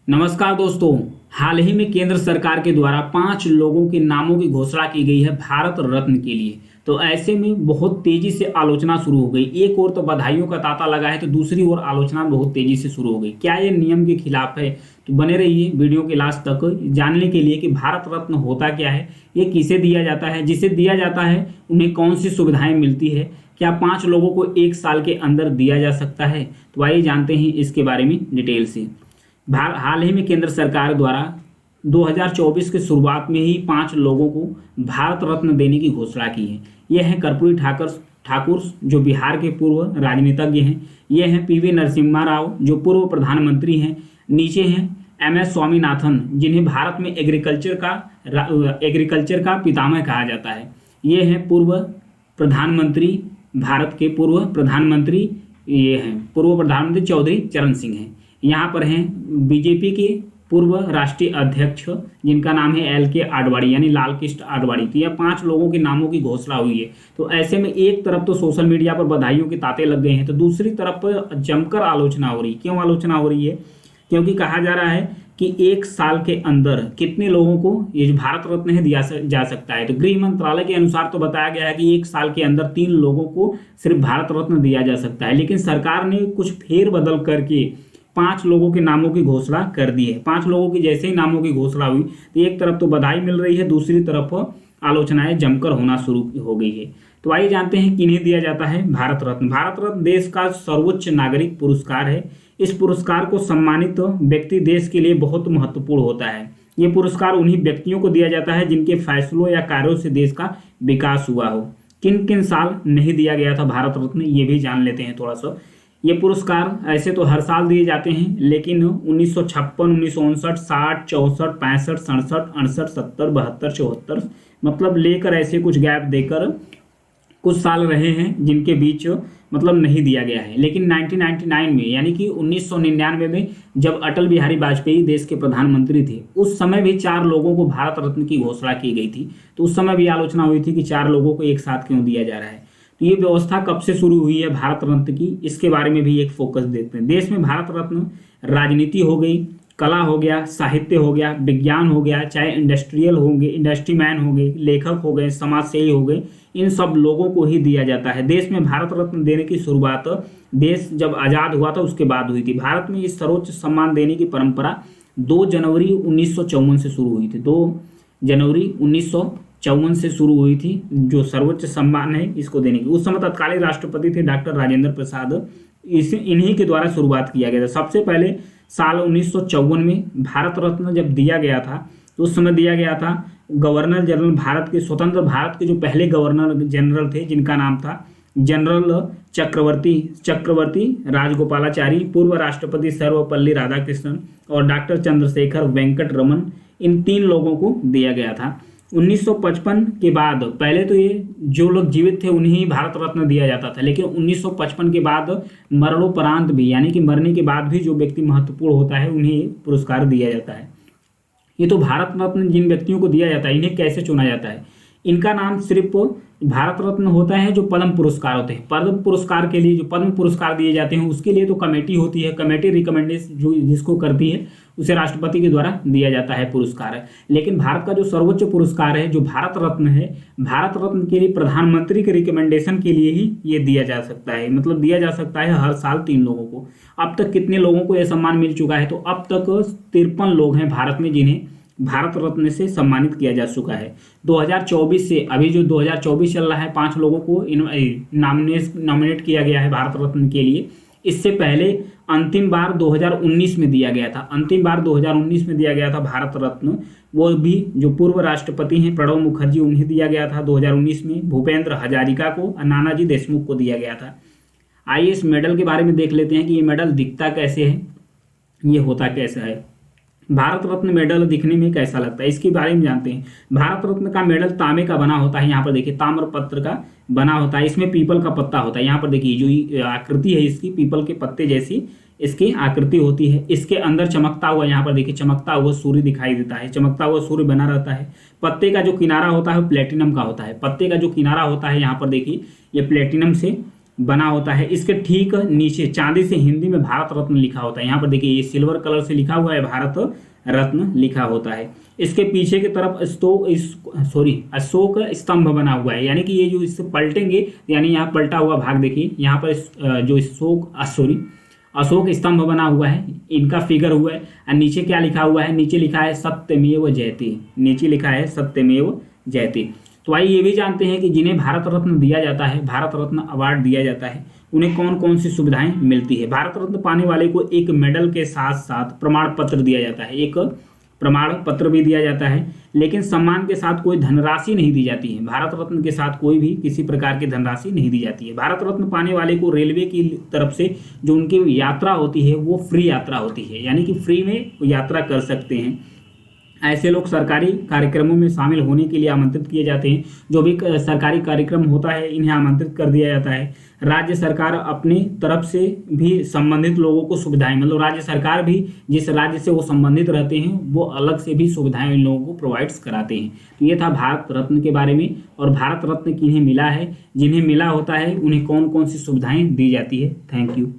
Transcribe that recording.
नमस्कार दोस्तों। हाल ही में केंद्र सरकार के द्वारा 5 लोगों के नामों की घोषणा की गई है भारत रत्न के लिए। तो ऐसे में बहुत तेजी से आलोचना शुरू हो गई। एक ओर तो बधाइयों का तांता लगा है तो दूसरी ओर आलोचना बहुत तेजी से शुरू हो गई। क्या ये नियम के खिलाफ है? तो बने रहिए वीडियो के लास्ट तक जानने के लिए कि भारत रत्न होता क्या है, ये किसे दिया जाता है, जिसे दिया जाता है उन्हें कौन सी सुविधाएं मिलती है, क्या 5 लोगों को 1 साल के अंदर दिया जा सकता है। तो आइए जानते हैं इसके बारे में डिटेल से। हाल ही में केंद्र सरकार द्वारा 2024 के शुरुआत में ही 5 लोगों को भारत रत्न देने की घोषणा की है। ये हैं कर्पूरी ठाकुर जो बिहार के पूर्व राजनीतिज्ञ हैं। ये हैं पीवी नरसिम्हा राव जो पूर्व प्रधानमंत्री हैं। नीचे हैं एमएस स्वामीनाथन जिन्हें भारत में एग्रीकल्चर का पितामह कहा जाता है। ये हैं पूर्व प्रधानमंत्री, भारत के पूर्व प्रधानमंत्री, ये हैं पूर्व प्रधानमंत्री चौधरी चरण सिंह हैं। यहाँ पर हैं बीजेपी के पूर्व राष्ट्रीय अध्यक्ष जिनका नाम है LK आडवाणी यानी लाल कृष्ण आडवाणी। तो यह 5 लोगों के नामों की घोषणा हुई है। तो ऐसे में एक तरफ तो सोशल मीडिया पर बधाइयों के तांते लग गए हैं तो दूसरी तरफ पर जमकर आलोचना हो रही है। क्यों आलोचना हो रही है? क्योंकि कहा जा रहा है कि 1 साल के अंदर कितने लोगों को ये जो भारत रत्न है दिया जा सकता है। तो गृह मंत्रालय के अनुसार तो बताया गया है कि 1 साल के अंदर 3 लोगों को सिर्फ भारत रत्न दिया जा सकता है, लेकिन सरकार ने कुछ फेरबदल करके 5 लोगों के नामों की घोषणा कर दी है। 5 लोगों की जैसे ही नामों की घोषणा हुई तो एक तरफ तो बधाई मिल रही है, दूसरी तरफ आलोचनाएं जमकर होना शुरू हो गई है। तो आइए जानते हैं किन्हें दिया जाता है भारत रत्न। भारत रत्न देश का सर्वोच्च नागरिक पुरस्कार है। इस पुरस्कार को सम्मानित व्यक्ति देश के लिए बहुत महत्वपूर्ण होता है। ये पुरस्कार उन्हीं व्यक्तियों को दिया जाता है जिनके फैसलों या कार्यों से देश का विकास हुआ हो। किन किन साल नहीं दिया गया था भारत रत्न, ये भी जान लेते हैं थोड़ा सा। ये पुरस्कार ऐसे तो हर साल दिए जाते हैं, लेकिन 1956, 1959, 60, 64, 65, 67, 68, 70, 72, 74 मतलब लेकर ऐसे कुछ गैप देकर कुछ साल रहे हैं जिनके बीच मतलब नहीं दिया गया है। लेकिन 1999 में यानी कि 1999 में जब अटल बिहारी वाजपेयी देश के प्रधानमंत्री थे उस समय भी 4 लोगों को भारत रत्न की घोषणा की गई थी। तो उस समय भी आलोचना हुई थी कि 4 लोगों को एक साथ क्यों दिया जा रहा है। तो ये व्यवस्था कब से शुरू हुई है भारत रत्न की, इसके बारे में भी एक फोकस देखते हैं। देश में भारत रत्न राजनीति हो गई, कला हो गया, साहित्य हो गया, विज्ञान हो गया, चाहे इंडस्ट्रियल होंगे, इंडस्ट्री मैन हो गए, लेखक हो गए, समाज सेवी हो गए, इन सब लोगों को ही दिया जाता है। देश में भारत रत्न देने की शुरुआत देश जब आज़ाद हुआ था उसके बाद हुई थी। भारत में इस सर्वोच्च सम्मान देने की परंपरा 2 जनवरी 1954 से शुरू हुई थी। 2 जनवरी 1954 से शुरू हुई थी जो सर्वोच्च सम्मान है इसको देने की। उस समय तत्कालीन राष्ट्रपति थे डॉक्टर राजेंद्र प्रसाद। इन्हीं के द्वारा शुरुआत किया गया था। सबसे पहले साल 1954 में भारत रत्न जब दिया गया था तो उस समय दिया गया था गवर्नर जनरल भारत के, स्वतंत्र भारत के जो पहले गवर्नर जनरल थे जिनका नाम था जनरल चक्रवर्ती राजगोपालाचारी, पूर्व राष्ट्रपति सर्वपल्ली राधाकृष्णन और डॉक्टर चंद्रशेखर वेंकट रमन, इन 3 लोगों को दिया गया था। 1955 के बाद पहले तो ये जो लोग जीवित थे उन्हें ही भारत रत्न दिया जाता था, लेकिन 1955 के बाद मरणोपरांत भी यानी कि मरने के बाद भी जो व्यक्ति महत्वपूर्ण होता है उन्हें पुरस्कार दिया जाता है। ये तो भारत रत्न जिन व्यक्तियों को दिया जाता है इन्हें कैसे चुना जाता है? इनका नाम सिर्फ भारत रत्न होता है जो पद्म पुरस्कार होते हैं। पद्म पुरस्कार के लिए जो पद्म पुरस्कार दिए जाते हैं उसके लिए तो कमेटी होती है, कमेटी रिकमेंडेशन जो जिसको करती है उसे राष्ट्रपति के द्वारा दिया जाता है पुरस्कार। लेकिन भारत का जो सर्वोच्च पुरस्कार है जो भारत रत्न है, भारत रत्न के लिए प्रधानमंत्री के रिकमेंडेशन के लिए ही ये दिया जा सकता है। मतलब दिया जा सकता है हर साल 3 लोगों को। अब तक कितने लोगों को यह सम्मान मिल चुका है? तो अब तक 53 लोग हैं भारत में जिन्हें भारत रत्न से सम्मानित किया जा चुका है। 2024 से अभी जो 2024 चल रहा है 5 लोगों को नॉमिनेट किया गया है भारत रत्न के लिए। इससे पहले अंतिम बार 2019 में दिया गया था। अंतिम बार 2019 में दिया गया था भारत रत्न, वो भी जो पूर्व राष्ट्रपति हैं प्रणब मुखर्जी उन्हें दिया गया था 2019 में। भूपेंद्र हजारिका को और नानाजी देशमुख को दिया गया था। आइए इस मेडल के बारे में देख लेते हैं कि ये मेडल दिखता कैसे है, ये होता कैसा है। भारत रत्न मेडल दिखने में कैसा लगता है इसके बारे में जानते हैं। भारत रत्न का मेडल तांबे का बना होता है। यहाँ पर देखिए ताम्र पत्र का बना होता है। इसमें पीपल का पत्ता होता है। यहाँ पर देखिए जो आकृति है इसकी पीपल के पत्ते जैसी इसकी आकृति होती है। इसके अंदर चमकता हुआ, यहाँ पर देखिए चमकता हुआ सूर्य दिखाई देता है। चमकता हुआ सूर्य बना रहता है। पत्ते का जो किनारा होता है प्लेटिनम का होता है। पत्ते का जो किनारा होता है यहाँ पर देखिए ये प्लेटिनम से बना होता है। इसके ठीक नीचे चांदी से हिंदी में भारत रत्न लिखा होता है। यहाँ पर देखिए ये सिल्वर कलर से लिखा हुआ है, भारत रत्न लिखा होता है। इसके पीछे की तरफ अशोक स्तंभ बना हुआ है, यानी कि ये जो इससे पलटेंगे, यानी यहाँ पलटा हुआ भाग देखिए, यहाँ पर जो अशोक स्तंभ बना हुआ है, इनका फिगर हुआ है। और नीचे क्या लिखा हुआ है, नीचे लिखा है सत्यमेव जयते, नीचे लिखा है सत्यमेव जयते। तो आइए ये भी जानते हैं कि जिन्हें भारत रत्न दिया जाता है, भारत रत्न अवार्ड दिया जाता है, उन्हें कौन कौन सी सुविधाएं मिलती है। भारत रत्न पाने वाले को एक मेडल के साथ साथ प्रमाण पत्र दिया जाता है, एक प्रमाण पत्र भी दिया जाता है, लेकिन सम्मान के साथ कोई धनराशि नहीं दी जाती है। भारत रत्न के साथ कोई भी किसी प्रकार की धनराशि नहीं दी जाती है। भारत रत्न पाने वाले को रेलवे की तरफ से जो उनकी यात्रा होती है वो फ्री यात्रा होती है, यानी कि फ्री में यात्रा कर सकते हैं। ऐसे लोग सरकारी कार्यक्रमों में शामिल होने के लिए आमंत्रित किए जाते हैं। जो भी सरकारी कार्यक्रम होता है इन्हें आमंत्रित कर दिया जाता है। राज्य सरकार अपनी तरफ से भी संबंधित लोगों को सुविधाएं, मतलब राज्य सरकार भी जिस राज्य से वो संबंधित रहते हैं वो अलग से भी सुविधाएं इन लोगों को प्रोवाइड्स कराते हैं। तो ये था भारत रत्न के बारे में, और भारत रत्न किन्हें मिला है, जिन्हें मिला होता है उन्हें कौन कौन सी सुविधाएं दी जाती है। Thank you.